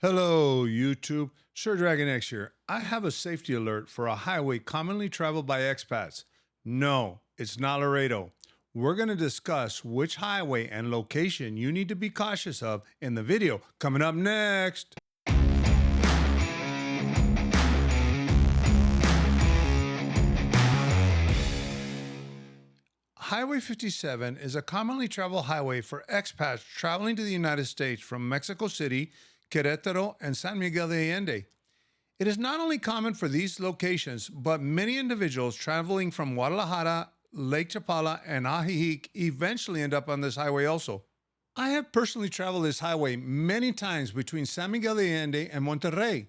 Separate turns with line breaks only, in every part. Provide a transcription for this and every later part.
Hello, YouTube. Sir Dragon X here. I have a safety alert for a highway commonly traveled by expats. No, it's not Laredo. We're going to discuss which highway and location you need to be cautious of in the video coming up next. Highway 57 is a commonly traveled highway for expats traveling to the United States from Mexico City, Queretaro, and San Miguel de Allende. It is not only common for these locations, but many individuals traveling from Guadalajara, Lake Chapala, and Ajijic eventually end up on this highway also. I have personally traveled this highway many times between San Miguel de Allende and Monterrey.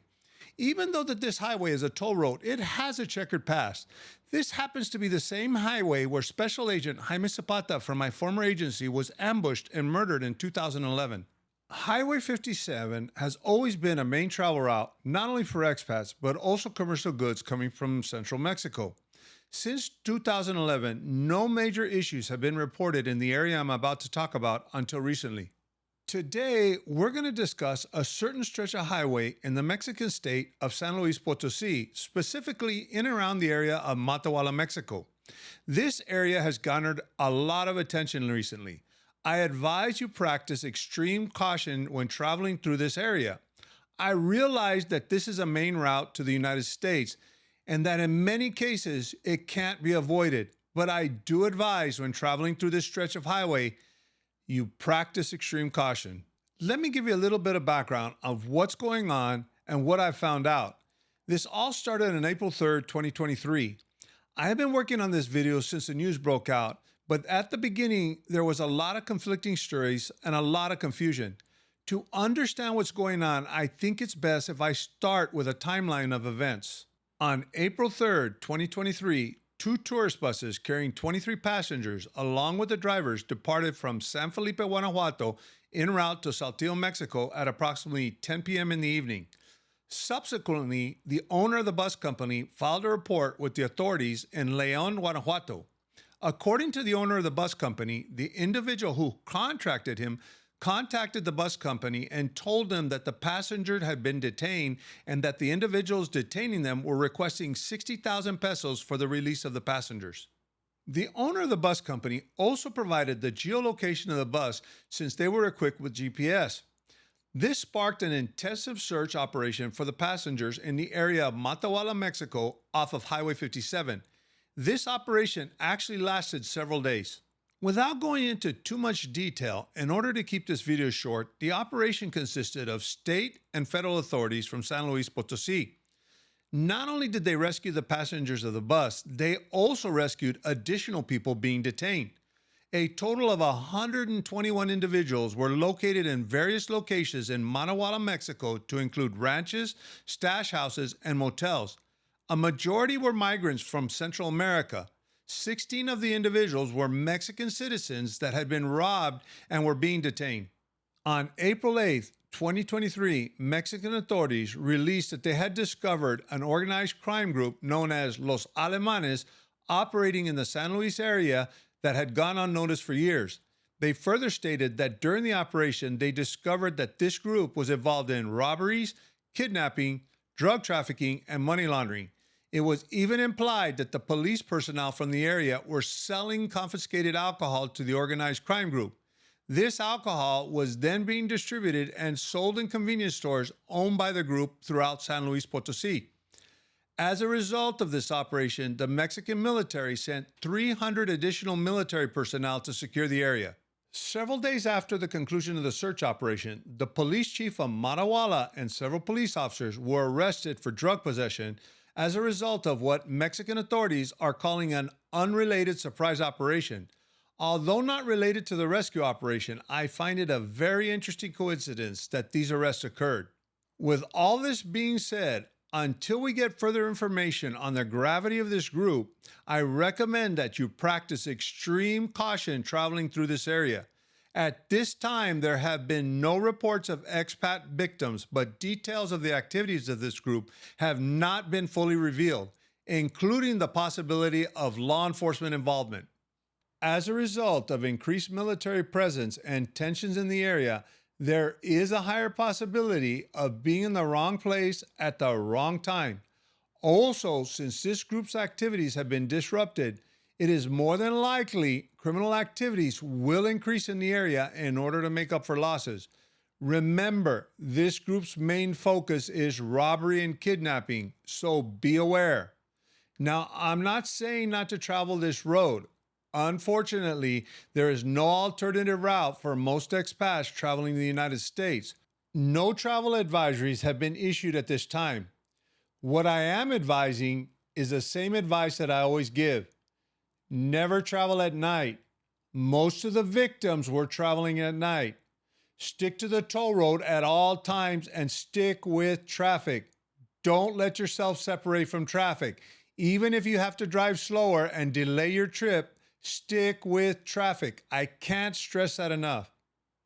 Even though that this highway is a toll road, it has a checkered past. This happens to be the same highway where Special Agent Jaime Zapata from my former agency was ambushed and murdered in 2011. Highway 57 has always been a main travel route, not only for expats, but also commercial goods coming from central Mexico. Since 2011, no major issues have been reported in the area I'm about to talk about until recently. Today, we're going to discuss a certain stretch of highway in the Mexican state of San Luis Potosí, specifically in and around the area of Matehuala, Mexico. This area has garnered a lot of attention recently. I advise you practice extreme caution when traveling through this area. I realize that this is a main route to the United States and that in many cases it can't be avoided, but I do advise when traveling through this stretch of highway, you practice extreme caution. Let me give you a little bit of background of what's going on and what I've found out. This all started on April 3rd, 2023. I have been working on this video since the news broke out, but at the beginning, there was a lot of conflicting stories and a lot of confusion. To understand what's going on, I think it's best if I start with a timeline of events. On April 3rd, 2023, two tourist buses carrying 23 passengers, along with the drivers, departed from San Felipe, Guanajuato, en route to Saltillo, Mexico at approximately 10 p.m. in the evening. Subsequently, the owner of the bus company filed a report with the authorities in León, Guanajuato. According to the owner of the bus company, the individual who contracted him contacted the bus company and told them that the passenger had been detained and that the individuals detaining them were requesting 60,000 pesos for the release of the passengers. The owner of the bus company also provided the geolocation of the bus since they were equipped with GPS. This sparked an intensive search operation for the passengers in the area of Matehuala, Mexico, off of Highway 57. This operation actually lasted several days. Without going into too much detail, in order to keep this video short, the operation consisted of state and federal authorities from San Luis Potosí. Not only did they rescue the passengers of the bus, they also rescued additional people being detained. A total of 121 individuals were located in various locations in Matehuala, Mexico, to include ranches, stash houses, and motels. A majority were migrants from Central America. 16 of the individuals were Mexican citizens that had been robbed and were being detained. On April 8th, 2023, Mexican authorities released that they had discovered an organized crime group known as Los Alemanes operating in the San Luis area that had gone unnoticed for years. They further stated that during the operation, they discovered that this group was involved in robberies, kidnapping, drug trafficking, and money laundering. It was even implied that the police personnel from the area were selling confiscated alcohol to the organized crime group. This alcohol was then being distributed and sold in convenience stores owned by the group throughout San Luis Potosí. As a result of this operation, the Mexican military sent 300 additional military personnel to secure the area. Several days after the conclusion of the search operation, the police chief of Matehuala and several police officers were arrested for drug possession as a result of what Mexican authorities are calling an unrelated surprise operation. Although not related to the rescue operation, I find it a very interesting coincidence that these arrests occurred. With all this being said, until we get further information on the gravity of this group, I recommend that you practice extreme caution traveling through this area. At this time, there have been no reports of expat victims, but details of the activities of this group have not been fully revealed, including the possibility of law enforcement involvement. As a result of increased military presence and tensions in the area, there is a higher possibility of being in the wrong place at the wrong time. Also, since this group's activities have been disrupted, it is more than likely criminal activities will increase in the area in order to make up for losses. Remember, this group's main focus is robbery and kidnapping, so be aware. Now, I'm not saying not to travel this road. Unfortunately, there is no alternative route for most expats traveling to the United States. No travel advisories have been issued at this time. What I am advising is the same advice that I always give. Never travel at night. Most of the victims were traveling at night. Stick to the toll road at all times and stick with traffic. Don't let yourself separate from traffic. Even if you have to drive slower and delay your trip, stick with traffic. I can't stress that enough.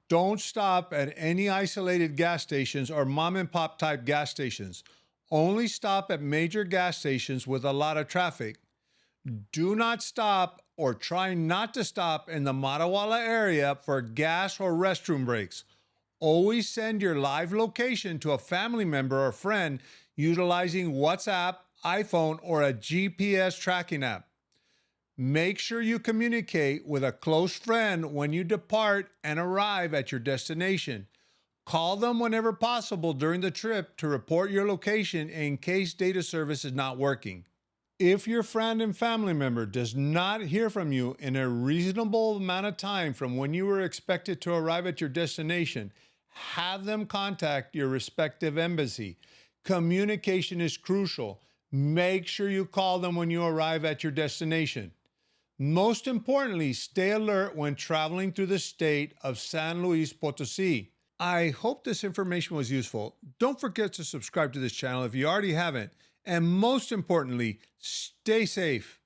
Don't stop at any isolated gas stations or mom and pop type gas stations. Only stop at major gas stations with a lot of traffic. Do not stop or try not to stop in the Matawala area for gas or restroom breaks. Always send your live location to a family member or friend utilizing WhatsApp, iPhone, or a GPS tracking app. Make sure you communicate with a close friend when you depart and arrive at your destination. Call them whenever possible during the trip to report your location in case data service is not working. If your friend and family member does not hear from you in a reasonable amount of time from when you were expected to arrive at your destination, have them contact your respective embassy. Communication is crucial. Make sure you call them when you arrive at your destination. Most importantly, stay alert when traveling through the state of San Luis Potosí. I hope this information was useful. Don't forget to subscribe to this channel if you already haven't. And most importantly, stay safe.